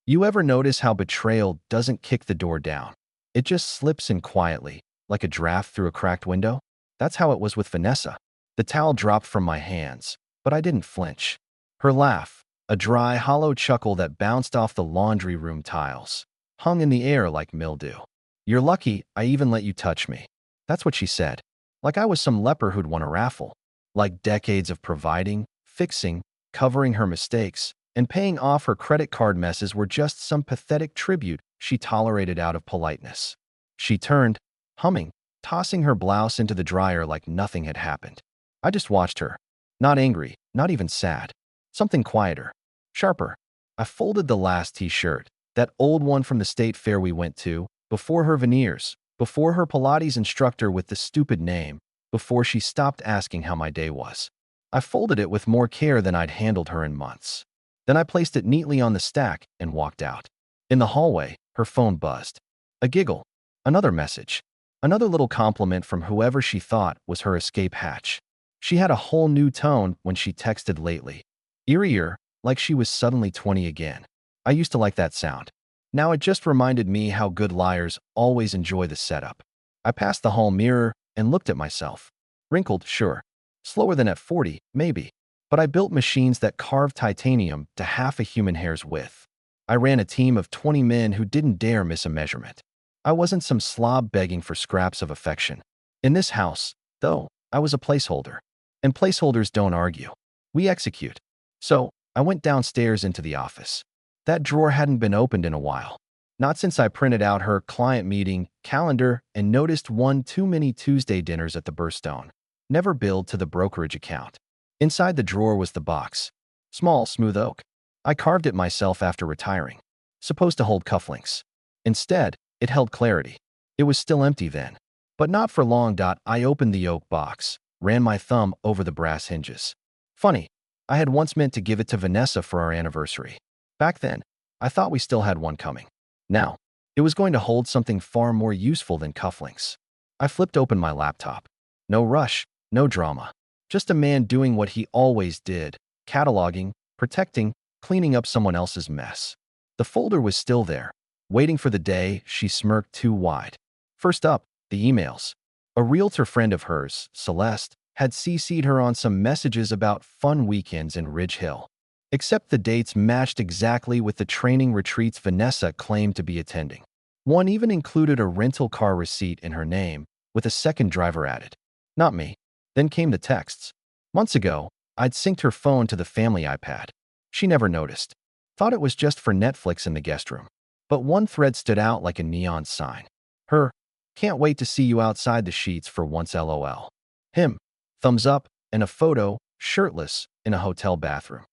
You ever notice how betrayal doesn't kick the door down? It just slips in quietly, like a draft through a cracked window? That's how it was with Vanessa. The towel dropped from my hands, but I didn't flinch. Her laugh, a dry, hollow chuckle that bounced off the laundry room tiles, hung in the air like mildew. "You're lucky I even let you touch me." That's what she said. Like I was some leper who'd won a raffle. Like decades of providing, fixing, covering her mistakes, and paying off her credit card messes were just some pathetic tribute she tolerated out of politeness. She turned, humming, tossing her blouse into the dryer like nothing had happened. I just watched her. Not angry, not even sad. Something quieter, sharper. I folded the last t-shirt, that old one from the state fair we went to, before her veneers, before her Pilates instructor with the stupid name, before she stopped asking how my day was. I folded it with more care than I'd handled her in months. Then I placed it neatly on the stack and walked out. In the hallway, her phone buzzed. A giggle. Another message. Another little compliment from whoever she thought was her escape hatch. She had a whole new tone when she texted lately. Eerier, like she was suddenly 20 again. I used to like that sound. Now it just reminded me how good liars always enjoy the setup. I passed the hall mirror and looked at myself. Wrinkled, sure. Slower than at 40, maybe. But I built machines that carved titanium to half a human hair's width. I ran a team of 20 men who didn't dare miss a measurement. I wasn't some slob begging for scraps of affection. In this house, though, I was a placeholder. And placeholders don't argue. We execute. So, I went downstairs into the office. That drawer hadn't been opened in a while. Not since I printed out her client meeting calendar and noticed one too many Tuesday dinners at the Burstone. Never billed to the brokerage account. Inside the drawer was the box. Small, smooth oak. I carved it myself after retiring. Supposed to hold cufflinks. Instead, it held clarity. It was still empty then. But not for long. I opened the oak box, ran my thumb over the brass hinges. Funny, I had once meant to give it to Vanessa for our anniversary. Back then, I thought we still had one coming. Now, it was going to hold something far more useful than cufflinks. I flipped open my laptop. No rush, no drama. Just a man doing what he always did, cataloging, protecting, cleaning up someone else's mess. The folder was still there, waiting for the day she smirked too wide. First up, the emails. A realtor friend of hers, Celeste, had CC'd her on some messages about fun weekends in Ridge Hill. Except the dates matched exactly with the training retreats Vanessa claimed to be attending. One even included a rental car receipt in her name, with a second driver added. Not me. Then came the texts. Months ago, I'd synced her phone to the family iPad. She never noticed. Thought it was just for Netflix in the guest room. But one thread stood out like a neon sign. Her, "Can't wait to see you outside the sheets for once LOL." Him, thumbs up, and a photo, shirtless, in a hotel bathroom.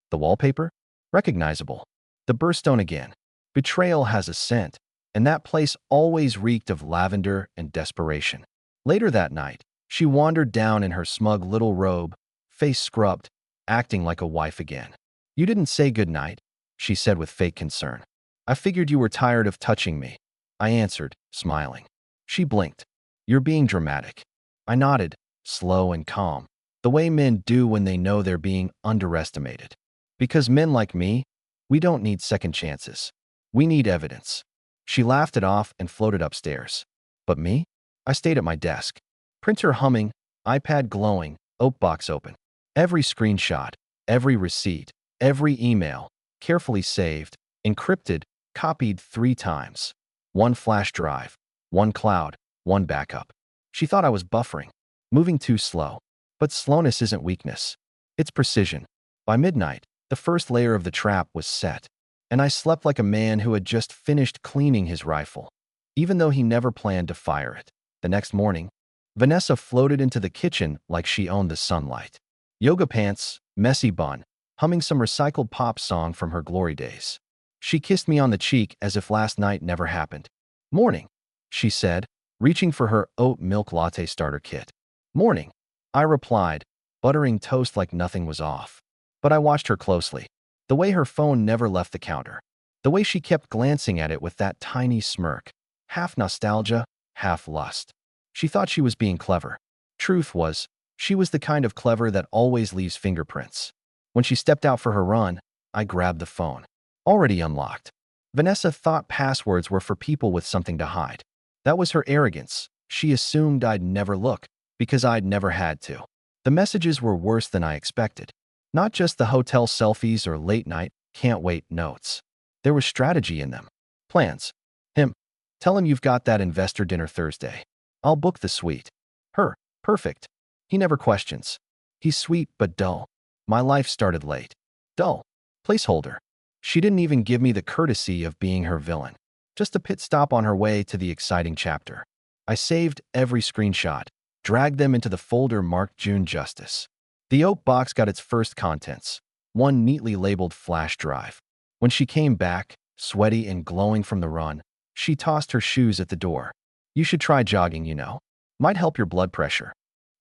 The wallpaper? Recognizable. The Burstone again. Betrayal has a scent, and that place always reeked of lavender and desperation. Later that night, she wandered down in her smug little robe, face scrubbed, acting like a wife again. "You didn't say goodnight," she said with fake concern. "I figured you were tired of touching me." I answered, smiling. She blinked. "You're being dramatic." I nodded, slow and calm, the way men do when they know they're being underestimated. Because men like me, we don't need second chances. We need evidence. She laughed it off and floated upstairs. But me? I stayed at my desk. Printer humming, iPad glowing, oak box open. Every screenshot, every receipt, every email, carefully saved, encrypted, copied 3 times. One flash drive, one cloud, one backup. She thought I was buffering, moving too slow. But slowness isn't weakness. It's precision. By midnight, the first layer of the trap was set, and I slept like a man who had just finished cleaning his rifle, even though he never planned to fire it. The next morning, Vanessa floated into the kitchen like she owned the sunlight. Yoga pants, messy bun, humming some recycled pop song from her glory days. She kissed me on the cheek as if last night never happened. "Morning," she said, reaching for her oat milk latte starter kit. "Morning," I replied, buttering toast like nothing was off. But I watched her closely. The way her phone never left the counter. The way she kept glancing at it with that tiny smirk. Half nostalgia, half lust. She thought she was being clever. Truth was, she was the kind of clever that always leaves fingerprints. When she stepped out for her run, I grabbed the phone. Already unlocked. Vanessa thought passwords were for people with something to hide. That was her arrogance. She assumed I'd never look, because I'd never had to. The messages were worse than I expected. Not just the hotel selfies or late night, can't wait notes. There was strategy in them. Plans. Him. Tell him you've got that investor dinner Thursday. I'll book the suite. Her. Perfect. He never questions. He's sweet but dull. My life started late. Dull. Placeholder. She didn't even give me the courtesy of being her villain. Just a pit stop on her way to the exciting chapter. I saved every screenshot, dragged them into the folder marked June Justice. The oak box got its first contents, one neatly labeled flash drive. When she came back, sweaty and glowing from the run, she tossed her shoes at the door. You should try jogging, you know. Might help your blood pressure.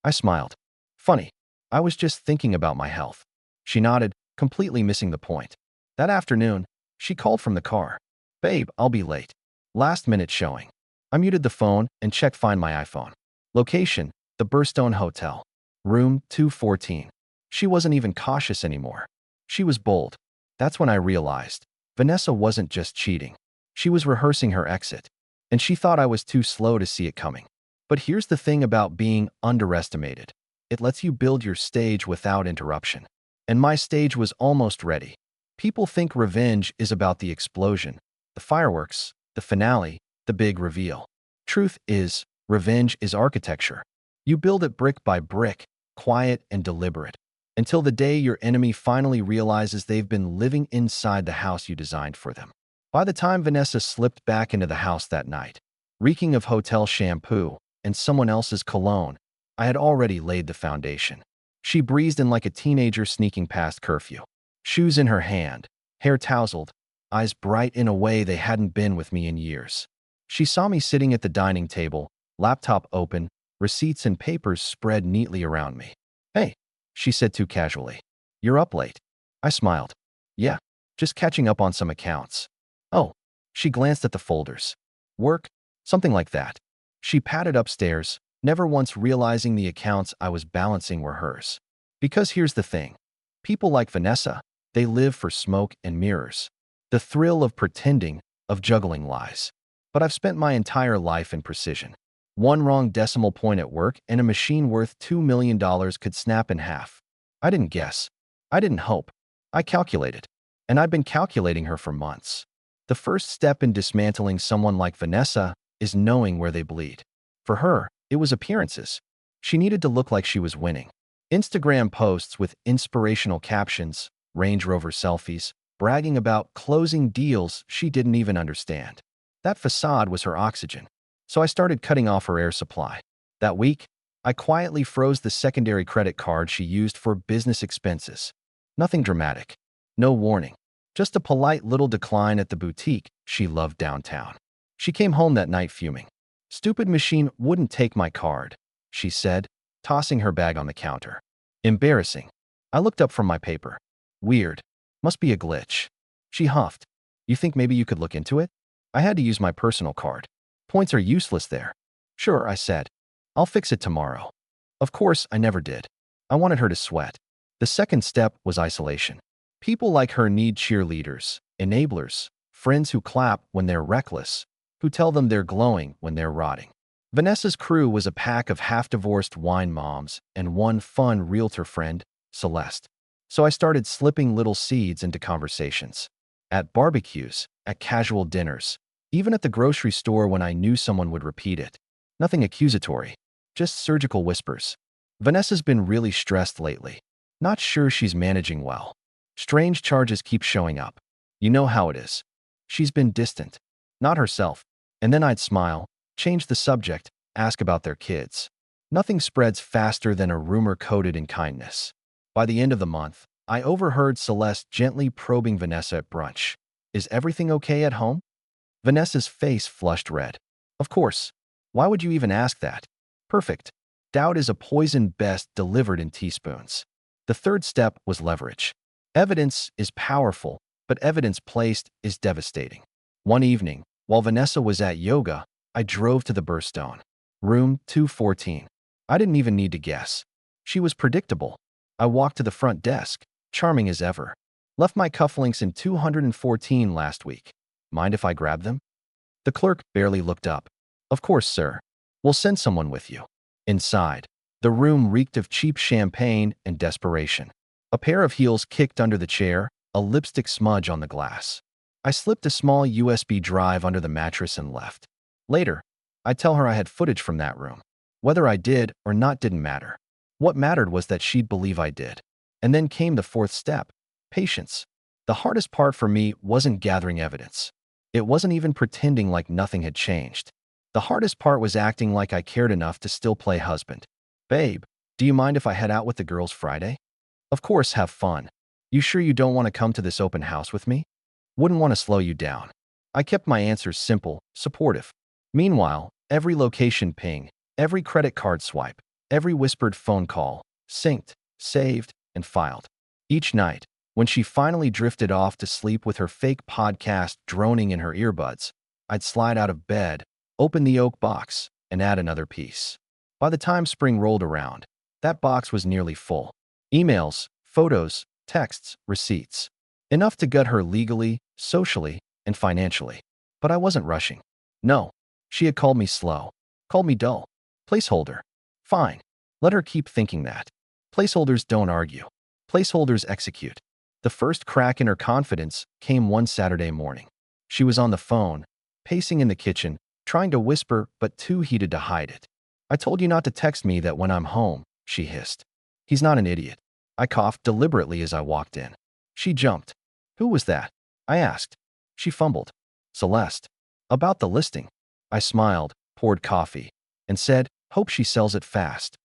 I smiled. Funny. I was just thinking about my health. She nodded, completely missing the point. That afternoon, she called from the car. Babe, I'll be late. Last minute showing. I muted the phone and checked Find My iPhone. Location, the Burstone Hotel. Room 214. She wasn't even cautious anymore. She was bold. That's when I realized Vanessa wasn't just cheating. She was rehearsing her exit. And she thought I was too slow to see it coming. But here's the thing about being underestimated. It lets you build your stage without interruption. And my stage was almost ready. People think revenge is about the explosion, the fireworks, the finale, the big reveal. Truth is, revenge is architecture. You build it brick by brick, quiet and deliberate, until the day your enemy finally realizes they've been living inside the house you designed for them. By the time Vanessa slipped back into the house that night, reeking of hotel shampoo and someone else's cologne, I had already laid the foundation. She breezed in like a teenager sneaking past curfew. Shoes in her hand, hair tousled, eyes bright in a way they hadn't been with me in years. She saw me sitting at the dining table, laptop open, receipts and papers spread neatly around me. Hey, she said too casually. You're up late. I smiled. Yeah, just catching up on some accounts. Oh, she glanced at the folders. Work? Something like that. She padded upstairs, never once realizing the accounts I was balancing were hers. Because here's the thing. People like Vanessa, they live for smoke and mirrors. The thrill of pretending, of juggling lies. But I've spent my entire life in precision. One wrong decimal point at work and a machine worth $2 million could snap in half. I didn't guess. I didn't hope. I calculated. And I've been calculating her for months. The first step in dismantling someone like Vanessa is knowing where they bleed. For her, it was appearances. She needed to look like she was winning. Instagram posts with inspirational captions, Range Rover selfies, bragging about closing deals she didn't even understand. That facade was her oxygen. So I started cutting off her air supply. That week, I quietly froze the secondary credit card she used for business expenses. Nothing dramatic. No warning. Just a polite little decline at the boutique she loved downtown. She came home that night fuming. Stupid machine wouldn't take my card, she said, tossing her bag on the counter. Embarrassing. I looked up from my paper. Weird. Must be a glitch. She huffed. You think maybe you could look into it? I had to use my personal card. Points are useless there. Sure, I said. I'll fix it tomorrow. Of course, I never did. I wanted her to sweat. The second step was isolation. People like her need cheerleaders, enablers, friends who clap when they're reckless, who tell them they're glowing when they're rotting. Vanessa's crew was a pack of half-divorced wine moms and one fun realtor friend, Celeste. So I started slipping little seeds into conversations. At barbecues, at casual dinners, even at the grocery store when I knew someone would repeat it. Nothing accusatory, just surgical whispers. Vanessa's been really stressed lately. Not sure she's managing well. Strange charges keep showing up. You know how it is. She's been distant. Not herself. And then I'd smile, change the subject, ask about their kids. Nothing spreads faster than a rumor coated in kindness. By the end of the month, I overheard Celeste gently probing Vanessa at brunch. Is everything okay at home? Vanessa's face flushed red. Of course. Why would you even ask that? Perfect. Doubt is a poison best delivered in teaspoons. The third step was leverage. Evidence is powerful, but evidence placed is devastating. One evening, while Vanessa was at yoga, I drove to the Burstone. Room 214. I didn't even need to guess. She was predictable. I walked to the front desk, charming as ever. Left my cufflinks in 214 last week. Mind if I grab them? The clerk barely looked up. Of course, sir. We'll send someone with you. Inside, the room reeked of cheap champagne and desperation. A pair of heels kicked under the chair, a lipstick smudge on the glass. I slipped a small USB drive under the mattress and left. Later, I'd tell her I had footage from that room. Whether I did or not didn't matter. What mattered was that she'd believe I did. And then came the fourth step: patience. The hardest part for me wasn't gathering evidence. It wasn't even pretending like nothing had changed. The hardest part was acting like I cared enough to still play husband. Babe, do you mind if I head out with the girls Friday? Of course, have fun. You sure you don't want to come to this open house with me? Wouldn't want to slow you down. I kept my answers simple, supportive. Meanwhile, every location ping, every credit card swipe, every whispered phone call, synced, saved, and filed. Each night, when she finally drifted off to sleep with her fake podcast droning in her earbuds, I'd slide out of bed, open the oak box, and add another piece. By the time spring rolled around, that box was nearly full. Emails, photos, texts, receipts. Enough to gut her legally, socially, and financially. But I wasn't rushing. No, she had called me slow, called me dull. Placeholder. Fine. Let her keep thinking that. Placeholders don't argue. Placeholders execute. The first crack in her confidence came one Saturday morning. She was on the phone, pacing in the kitchen, trying to whisper but too heated to hide it. I told you not to text me that when I'm home, she hissed. He's not an idiot. I coughed deliberately as I walked in. She jumped. Who was that? I asked. She fumbled. Celeste. About the listing. I smiled, poured coffee, and said, hope she sells it fast.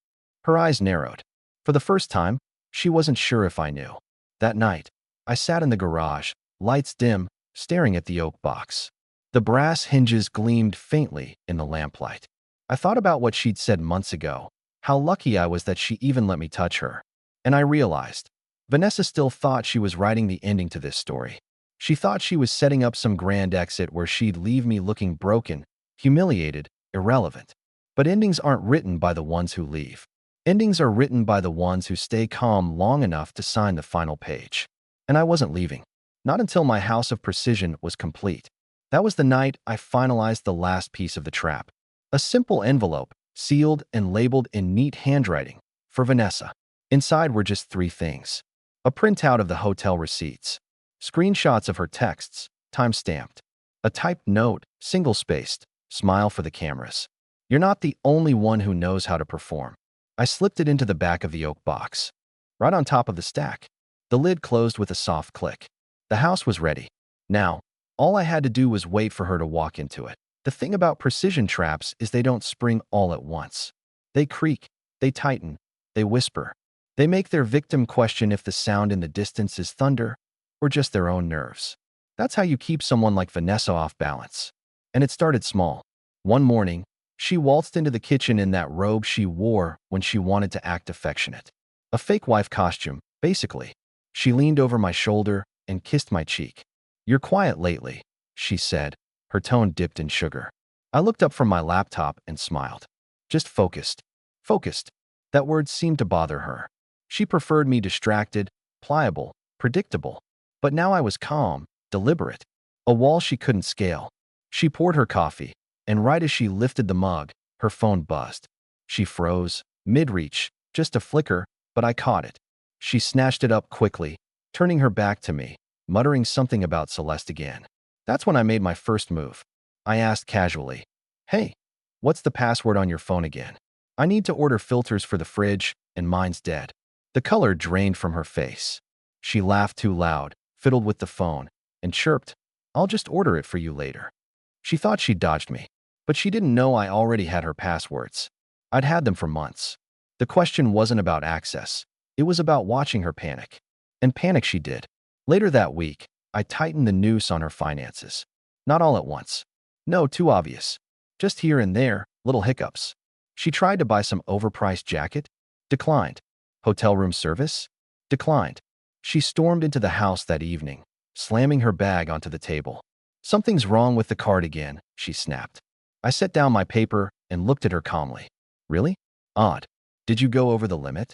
Her eyes narrowed. For the first time, she wasn't sure if I knew. That night, I sat in the garage, lights dim, staring at the oak box. The brass hinges gleamed faintly in the lamplight. I thought about what she'd said months ago, how lucky I was that she even let me touch her. And I realized, Vanessa still thought she was writing the ending to this story. She thought she was setting up some grand exit where she'd leave me looking broken, humiliated, irrelevant. But endings aren't written by the ones who leave. Endings are written by the ones who stay calm long enough to sign the final page. And I wasn't leaving. Not until my house of precision was complete. That was the night I finalized the last piece of the trap. A simple envelope, sealed and labeled in neat handwriting, for Vanessa. Inside were just three things. A printout of the hotel receipts. Screenshots of her texts, time-stamped. A typed note, single-spaced, smile for the cameras. You're not the only one who knows how to perform. I slipped it into the back of the oak box, right on top of the stack. The lid closed with a soft click. The house was ready. Now, all I had to do was wait for her to walk into it. The thing about precision traps is they don't spring all at once. They creak, they tighten, they whisper. They make their victim question if the sound in the distance is thunder or just their own nerves. That's how you keep someone like Vanessa off balance. And it started small. One morning, she waltzed into the kitchen in that robe she wore when she wanted to act affectionate. A fake wife costume, basically. She leaned over my shoulder and kissed my cheek. You're quiet lately, she said, her tone dipped in sugar. I looked up from my laptop and smiled. Just focused. Focused. That word seemed to bother her. She preferred me distracted, pliable, predictable. But now I was calm, deliberate. A wall she couldn't scale. She poured her coffee, and right as she lifted the mug, her phone buzzed. She froze, mid-reach, just a flicker, but I caught it. She snatched it up quickly, turning her back to me, muttering something about Celeste again. That's when I made my first move. I asked casually, hey, what's the password on your phone again? I need to order filters for the fridge, and mine's dead. The color drained from her face. She laughed too loud, fiddled with the phone, and chirped, I'll just order it for you later. She thought she'd dodged me, but she didn't know I already had her passwords. I'd had them for months. The question wasn't about access. It was about watching her panic. And panic she did. Later that week, I tightened the noose on her finances. Not all at once. No, too obvious. Just here and there, little hiccups. She tried to buy some overpriced jacket. Declined. Hotel room service? Declined. She stormed into the house that evening, slamming her bag onto the table. Something's wrong with the card again, she snapped. I set down my paper and looked at her calmly. Really? Odd. Did you go over the limit?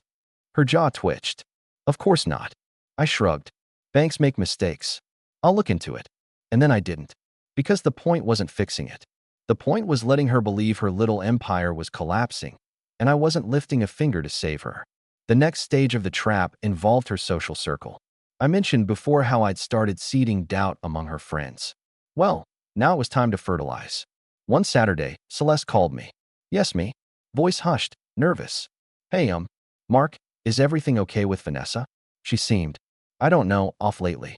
Her jaw twitched. Of course not. I shrugged. Banks make mistakes. I'll look into it. And then I didn't. Because the point wasn't fixing it. The point was letting her believe her little empire was collapsing, and I wasn't lifting a finger to save her. The next stage of the trap involved her social circle. I mentioned before how I'd started seeding doubt among her friends. Well, now it was time to fertilize. One Saturday, Celeste called me. Yes, me. Voice hushed, nervous. Hey, Mark, is everything okay with Vanessa? She seemed, I don't know, off lately.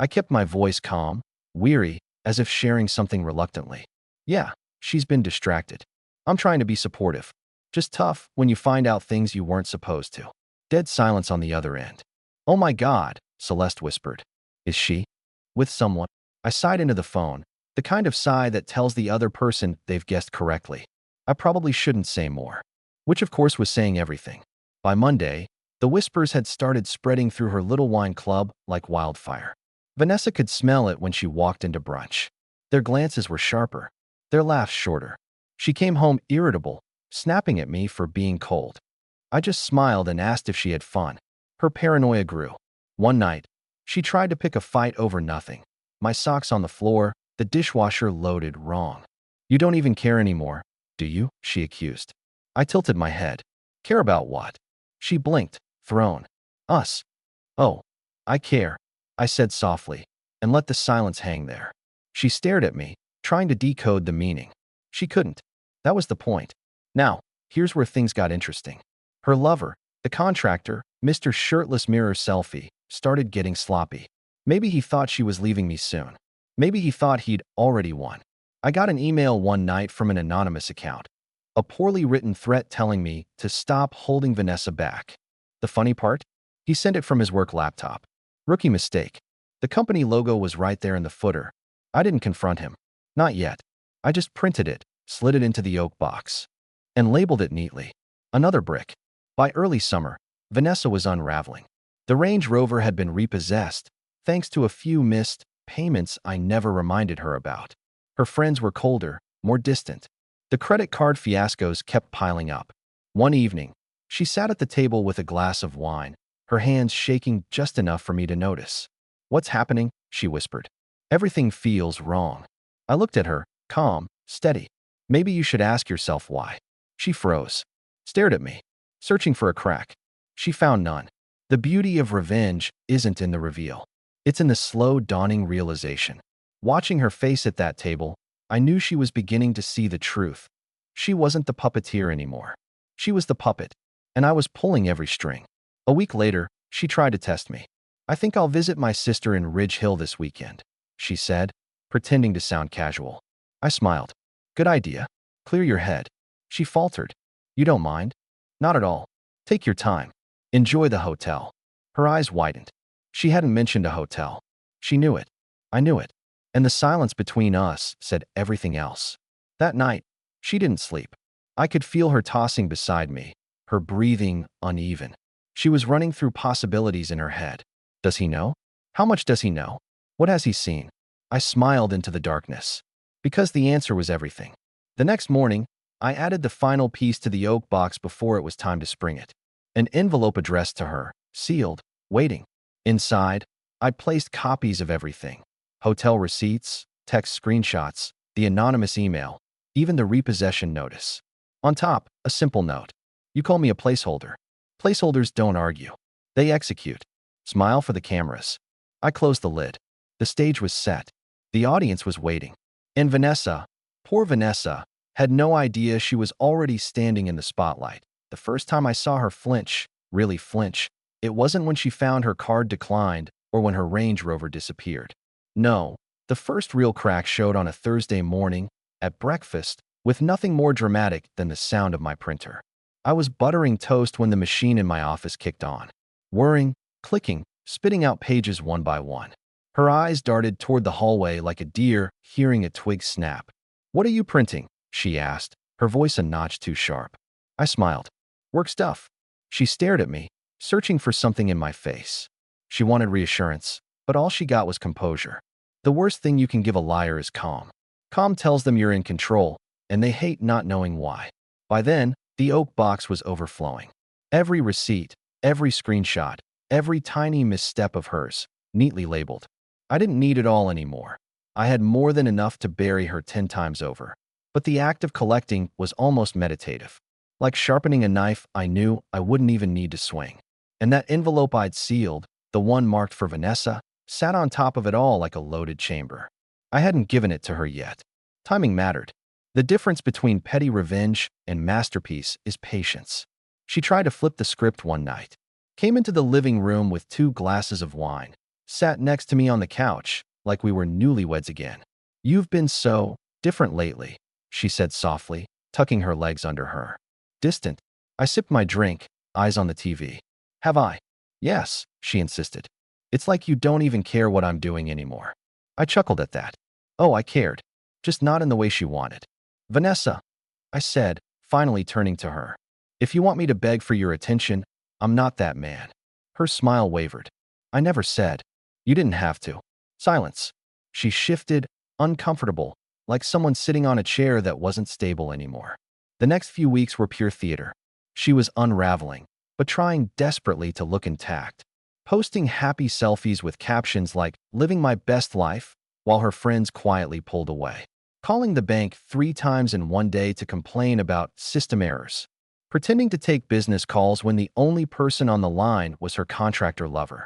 I kept my voice calm, weary, as if sharing something reluctantly. Yeah, she's been distracted. I'm trying to be supportive. Just tough when you find out things you weren't supposed to. Dead silence on the other end. Oh my God, Celeste whispered. Is she with someone? I sighed into the phone, the kind of sigh that tells the other person they've guessed correctly. I probably shouldn't say more. Which of course was saying everything. By Monday, the whispers had started spreading through her little wine club like wildfire. Vanessa could smell it when she walked into brunch. Their glances were sharper, their laughs shorter. She came home irritable, snapping at me for being cold. I just smiled and asked if she had fun. Her paranoia grew. One night, she tried to pick a fight over nothing. My socks on the floor, the dishwasher loaded wrong. You don't even care anymore, do you? She accused. I tilted my head. Care about what? She blinked, thrown. Us. Oh, I care, I said softly, and let the silence hang there. She stared at me, trying to decode the meaning. She couldn't. That was the point. Now, here's where things got interesting. Her lover, the contractor, Mr. Shirtless Mirror Selfie, started getting sloppy. Maybe he thought she was leaving me soon. Maybe he thought he'd already won. I got an email one night from an anonymous account. A poorly written threat telling me to stop holding Vanessa back. The funny part? He sent it from his work laptop. Rookie mistake. The company logo was right there in the footer. I didn't confront him. Not yet. I just printed it, slid it into the oak box, and labeled it neatly. Another brick. By early summer, Vanessa was unraveling. The Range Rover had been repossessed, thanks to a few missed payments I never reminded her about. Her friends were colder, more distant. The credit card fiascos kept piling up. One evening, she sat at the table with a glass of wine, her hands shaking just enough for me to notice. What's happening? She whispered. Everything feels wrong. I looked at her, calm, steady. Maybe you should ask yourself why. She froze, stared at me, searching for a crack. She found none. The beauty of revenge isn't in the reveal. It's in the slow dawning realization. Watching her face at that table, I knew she was beginning to see the truth. She wasn't the puppeteer anymore. She was the puppet, and I was pulling every string. A week later, she tried to test me. I think I'll visit my sister in Ridge Hill this weekend, she said, pretending to sound casual. I smiled. Good idea. Clear your head. She faltered. You don't mind? Not at all. Take your time. Enjoy the hotel. Her eyes widened. She hadn't mentioned a hotel. She knew it. I knew it. And the silence between us said everything else. That night, she didn't sleep. I could feel her tossing beside me, her breathing uneven. She was running through possibilities in her head. Does he know? How much does he know? What has he seen? I smiled into the darkness. Because the answer was everything. The next morning, I added the final piece to the oak box before it was time to spring it. An envelope addressed to her, sealed, waiting. Inside, I placed copies of everything. Hotel receipts, text screenshots, the anonymous email, even the repossession notice. On top, a simple note. You call me a placeholder. Placeholders don't argue. They execute. Smile for the cameras. I closed the lid. The stage was set. The audience was waiting. And Vanessa, poor Vanessa, had no idea she was already standing in the spotlight. The first time I saw her flinch, really flinch, it wasn't when she found her card declined or when her Range Rover disappeared. No, the first real crack showed on a Thursday morning, at breakfast, with nothing more dramatic than the sound of my printer. I was buttering toast when the machine in my office kicked on. Whirring, clicking, spitting out pages one by one. Her eyes darted toward the hallway like a deer hearing a twig snap. What are you printing? She asked, her voice a notch too sharp. I smiled. Work stuff. She stared at me, searching for something in my face. She wanted reassurance, but all she got was composure. The worst thing you can give a liar is calm. Calm tells them you're in control, and they hate not knowing why. By then, the oak box was overflowing. Every receipt, every screenshot, every tiny misstep of hers, neatly labeled. I didn't need it all anymore. I had more than enough to bury her 10 times over. But the act of collecting was almost meditative. Like sharpening a knife, I knew I wouldn't even need to swing. And that envelope I'd sealed, the one marked for Vanessa, sat on top of it all like a loaded chamber. I hadn't given it to her yet. Timing mattered. The difference between petty revenge and masterpiece is patience. She tried to flip the script one night, came into the living room with 2 glasses of wine, sat next to me on the couch like we were newlyweds again. "You've been so different lately," she said softly, tucking her legs under her. Distant. I sipped my drink, eyes on the TV. "Have I?" "Yes," she insisted. "It's like you don't even care what I'm doing anymore." I chuckled at that. Oh, I cared. Just not in the way she wanted. "Vanessa," I said, finally turning to her. "If you want me to beg for your attention, I'm not that man." Her smile wavered. "I never said. You didn't have to." Silence. She shifted, uncomfortable, like someone sitting on a chair that wasn't stable anymore. The next few weeks were pure theater. She was unraveling, but trying desperately to look intact. Posting happy selfies with captions like, "living my best life," while her friends quietly pulled away. Calling the bank 3 times in one day to complain about system errors. Pretending to take business calls when the only person on the line was her contractor lover.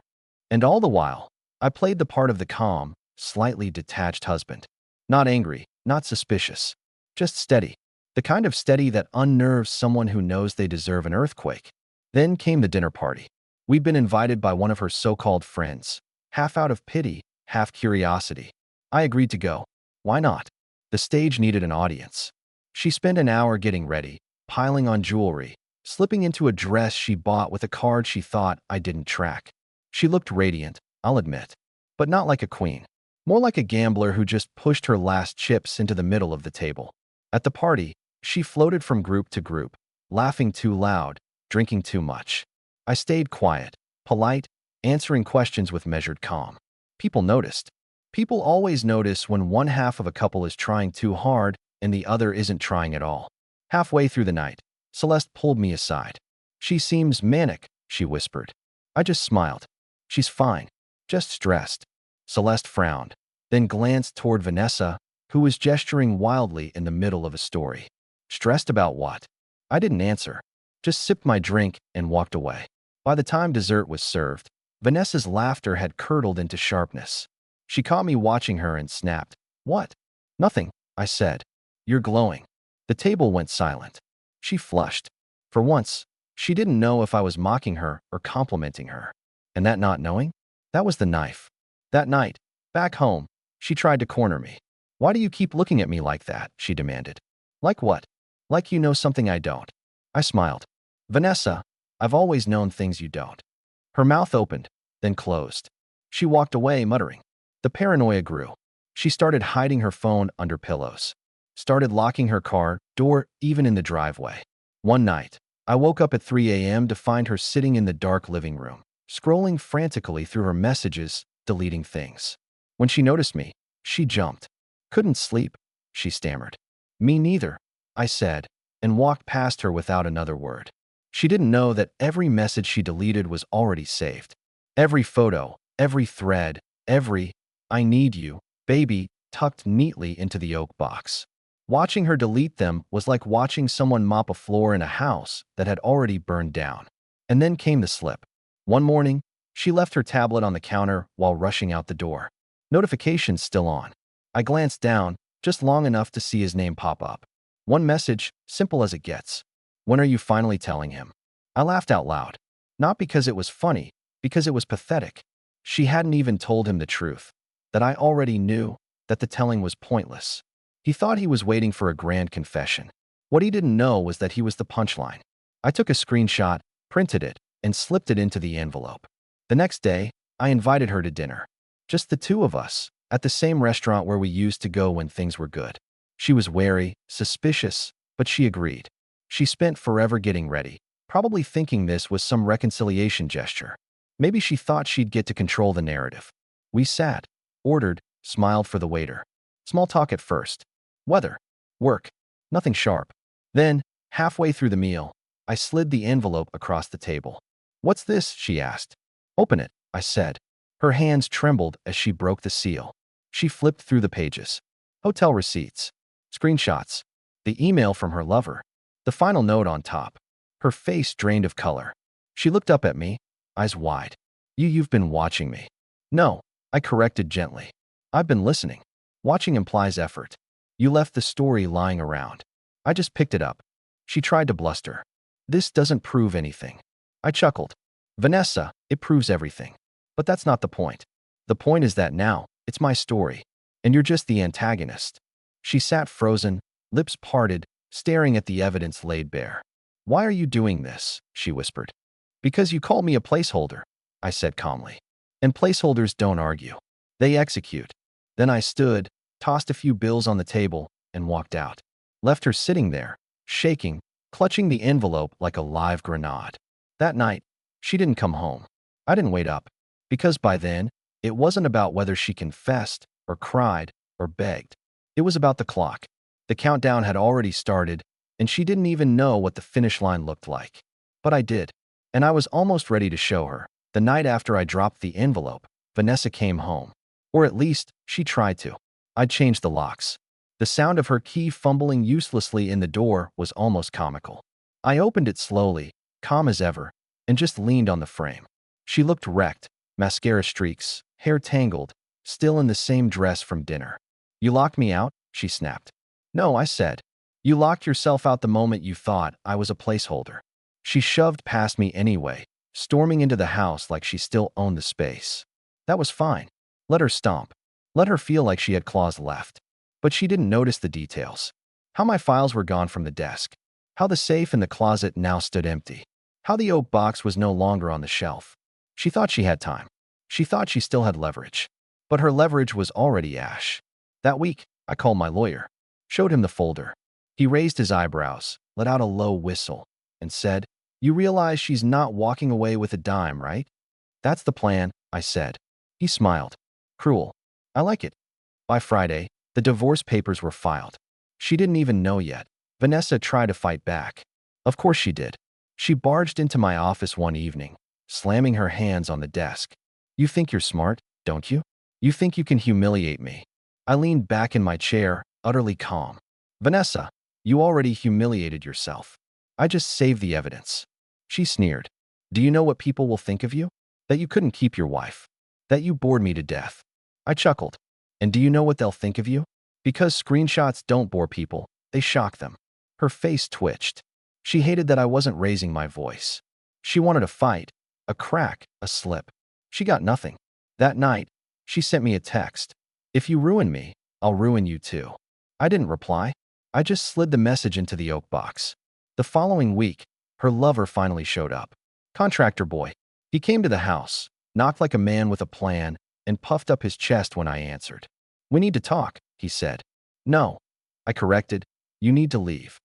And all the while, I played the part of the calm, slightly detached husband. Not angry, not suspicious, just steady. The kind of steady that unnerves someone who knows they deserve an earthquake. Then came the dinner party. We'd been invited by one of her so-called friends, half out of pity, half curiosity. I agreed to go. Why not? The stage needed an audience. She spent an hour getting ready, piling on jewelry, slipping into a dress she bought with a card she thought I didn't track. She looked radiant, I'll admit, but not like a queen. More like a gambler who just pushed her last chips into the middle of the table. At the party, she floated from group to group, laughing too loud, drinking too much. I stayed quiet, polite, answering questions with measured calm. People noticed. People always notice when one half of a couple is trying too hard and the other isn't trying at all. Halfway through the night, Celeste pulled me aside. "She seems manic," she whispered. I just smiled. "She's fine, just stressed." Celeste frowned, then glanced toward Vanessa, who was gesturing wildly in the middle of a story. "Stressed about what?" I didn't answer, just sipped my drink and walked away. By the time dessert was served, Vanessa's laughter had curdled into sharpness. She caught me watching her and snapped. "What?" "Nothing," I said. "You're glowing." The table went silent. She flushed. For once, she didn't know if I was mocking her or complimenting her. And that not knowing? That was the knife. That night, back home, she tried to corner me. "Why do you keep looking at me like that?" she demanded. "Like what?" "Like you know something I don't." I smiled. "Vanessa, I've always known things you don't." Her mouth opened, then closed. She walked away, muttering. The paranoia grew. She started hiding her phone under pillows. Started locking her car door even in the driveway. One night, I woke up at 3 a.m. to find her sitting in the dark living room, scrolling frantically through her messages, deleting things. When she noticed me, she jumped. "Couldn't sleep," she stammered. "Me neither," I said, and walked past her without another word. She didn't know that every message she deleted was already saved. Every photo, every thread, every "I need you, baby," tucked neatly into the oak box. Watching her delete them was like watching someone mop a floor in a house that had already burned down. And then came the slip. One morning, she left her tablet on the counter while rushing out the door. Notifications still on. I glanced down, just long enough to see his name pop up. One message, simple as it gets. "When are you finally telling him?" I laughed out loud. Not because it was funny, because it was pathetic. She hadn't even told him the truth. That I already knew, that the telling was pointless. He thought he was waiting for a grand confession. What he didn't know was that he was the punchline. I took a screenshot, printed it, and slipped it into the envelope. The next day, I invited her to dinner. Just the 2 of us, at the same restaurant where we used to go when things were good. She was wary, suspicious, but she agreed. She spent forever getting ready, probably thinking this was some reconciliation gesture. Maybe she thought she'd get to control the narrative. We sat, ordered, smiled for the waiter. Small talk at first. Weather. Work. Nothing sharp. Then, halfway through the meal, I slid the envelope across the table. "What's this?" she asked. "Open it," I said. Her hands trembled as she broke the seal. She flipped through the pages. Hotel receipts. Screenshots. The email from her lover. The final note on top. Her face drained of color. She looked up at me, eyes wide. You've been watching me. No, I corrected gently. I've been listening. Watching implies effort. You left the story lying around. I just picked it up. She tried to bluster. This doesn't prove anything. I chuckled. Vanessa, it proves everything. But that's not the point. The point is that now, it's my story. And you're just the antagonist. She sat frozen, lips parted, staring at the evidence laid bare. Why are you doing this? She whispered. Because you called me a placeholder, I said calmly. And placeholders don't argue. They execute. Then I stood, tossed a few bills on the table, and walked out. Left her sitting there, shaking, clutching the envelope like a live grenade. That night, she didn't come home. I didn't wait up. Because by then, it wasn't about whether she confessed, or cried, or begged. It was about the clock. The countdown had already started, and she didn't even know what the finish line looked like. But I did. And I was almost ready to show her. The night after I dropped the envelope, Vanessa came home. Or at least, she tried to. I'd changed the locks. The sound of her key fumbling uselessly in the door was almost comical. I opened it slowly, calm as ever, and just leaned on the frame. She looked wrecked, mascara streaks, hair tangled, still in the same dress from dinner. You locked me out? She snapped. No, I said. You locked yourself out the moment you thought I was a placeholder. She shoved past me anyway, storming into the house like she still owned the space. That was fine. Let her stomp. Let her feel like she had claws left. But she didn't notice the details. How my files were gone from the desk. How the safe in the closet now stood empty. How the oak box was no longer on the shelf. She thought she had time. She thought she still had leverage. But her leverage was already ash. That week, I called my lawyer. Showed him the folder. He raised his eyebrows, let out a low whistle, and said, You realize she's not walking away with a dime, right? That's the plan, I said. He smiled. Cruel. I like it. By Friday, the divorce papers were filed. She didn't even know yet. Vanessa tried to fight back. Of course she did. She barged into my office one evening, slamming her hands on the desk. You think you're smart, don't you? You think you can humiliate me. I leaned back in my chair, utterly calm. Vanessa, you already humiliated yourself. I just saved the evidence. She sneered. Do you know what people will think of you? That you couldn't keep your wife. That you bored me to death. I chuckled. And do you know what they'll think of you? Because screenshots don't bore people, they shock them. Her face twitched. She hated that I wasn't raising my voice. She wanted a fight, a crack, a slip. She got nothing. That night, she sent me a text. If you ruin me, I'll ruin you too. I didn't reply. I just slid the message into the oak box. The following week, her lover finally showed up. Contractor boy. He came to the house, knocked like a man with a plan, and puffed up his chest when I answered. We need to talk, he said. No. I corrected. You need to leave.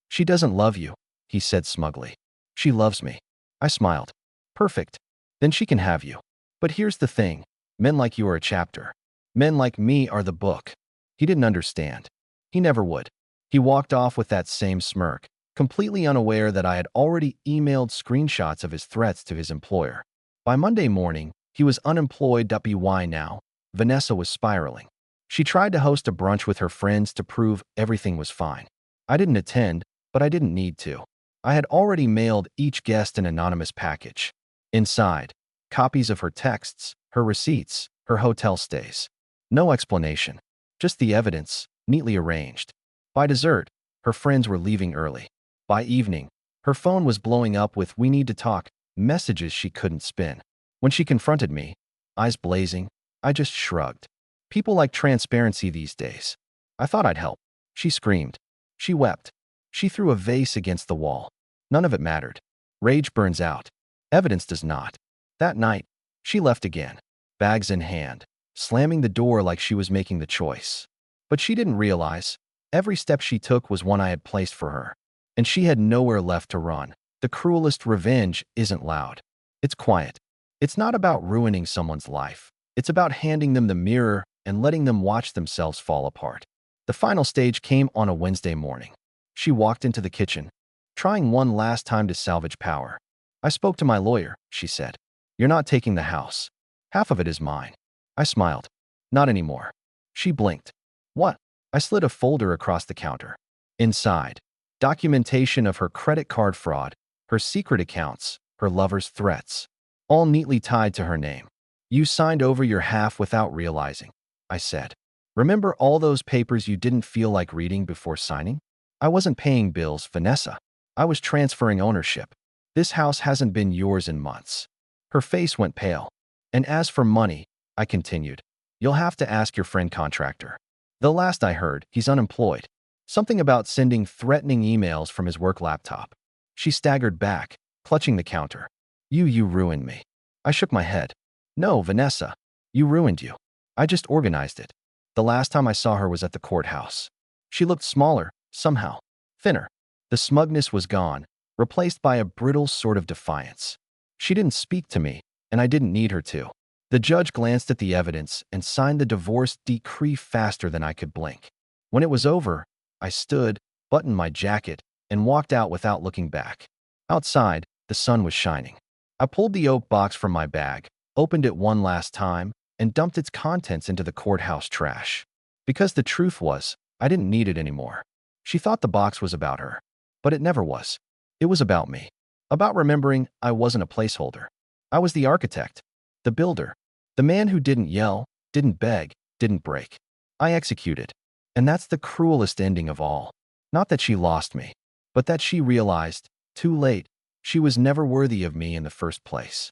She doesn't love you, he said smugly. She loves me. I smiled. Perfect. Then she can have you. But here's the thing. Men like you are a chapter. Men like me are the book. He didn't understand. He never would. He walked off with that same smirk, completely unaware that I had already emailed screenshots of his threats to his employer. By Monday morning, he was unemployed. Why now? Vanessa was spiraling. She tried to host a brunch with her friends to prove everything was fine. I didn't attend, but I didn't need to. I had already mailed each guest an anonymous package. Inside, copies of her texts, her receipts, her hotel stays. No explanation. Just the evidence, neatly arranged. By dessert, her friends were leaving early. By evening, her phone was blowing up with "We need to talk" messages she couldn't spin. When she confronted me, eyes blazing, I just shrugged. People like transparency these days. I thought I'd help. She screamed. She wept. She threw a vase against the wall. None of it mattered. Rage burns out. Evidence does not. That night, she left again, bags in hand, slamming the door like she was making the choice. But she didn't realize, every step she took was one I had placed for her. And she had nowhere left to run. The cruelest revenge isn't loud. It's quiet. It's not about ruining someone's life. It's about handing them the mirror and letting them watch themselves fall apart. The final stage came on a Wednesday morning. She walked into the kitchen, trying one last time to salvage power. I spoke to my lawyer, she said. You're not taking the house. Half of it is mine. I smiled. Not anymore. She blinked. What? I slid a folder across the counter. Inside, documentation of her credit card fraud, her secret accounts, her lover's threats, all neatly tied to her name. You signed over your half without realizing, I said. Remember all those papers you didn't feel like reading before signing? I wasn't paying bills, Vanessa. I was transferring ownership. This house hasn't been yours in months. Her face went pale. And as for money, I continued, you'll have to ask your friend contractor. The last I heard, he's unemployed. Something about sending threatening emails from his work laptop. She staggered back, clutching the counter. You ruined me. I shook my head. No, Vanessa. You ruined you. I just organized it. The last time I saw her was at the courthouse. She looked smaller, somehow. Thinner. The smugness was gone, replaced by a brittle sort of defiance. She didn't speak to me, and I didn't need her to. The judge glanced at the evidence and signed the divorce decree faster than I could blink. When it was over, I stood, buttoned my jacket, and walked out without looking back. Outside, the sun was shining. I pulled the oak box from my bag, opened it one last time, and dumped its contents into the courthouse trash. Because the truth was, I didn't need it anymore. She thought the box was about her, but it never was. It was about me. About remembering I wasn't a placeholder. I was the architect, the builder, the man who didn't yell, didn't beg, didn't break. I executed. And that's the cruelest ending of all. Not that she lost me, but that she realized, too late, she was never worthy of me in the first place.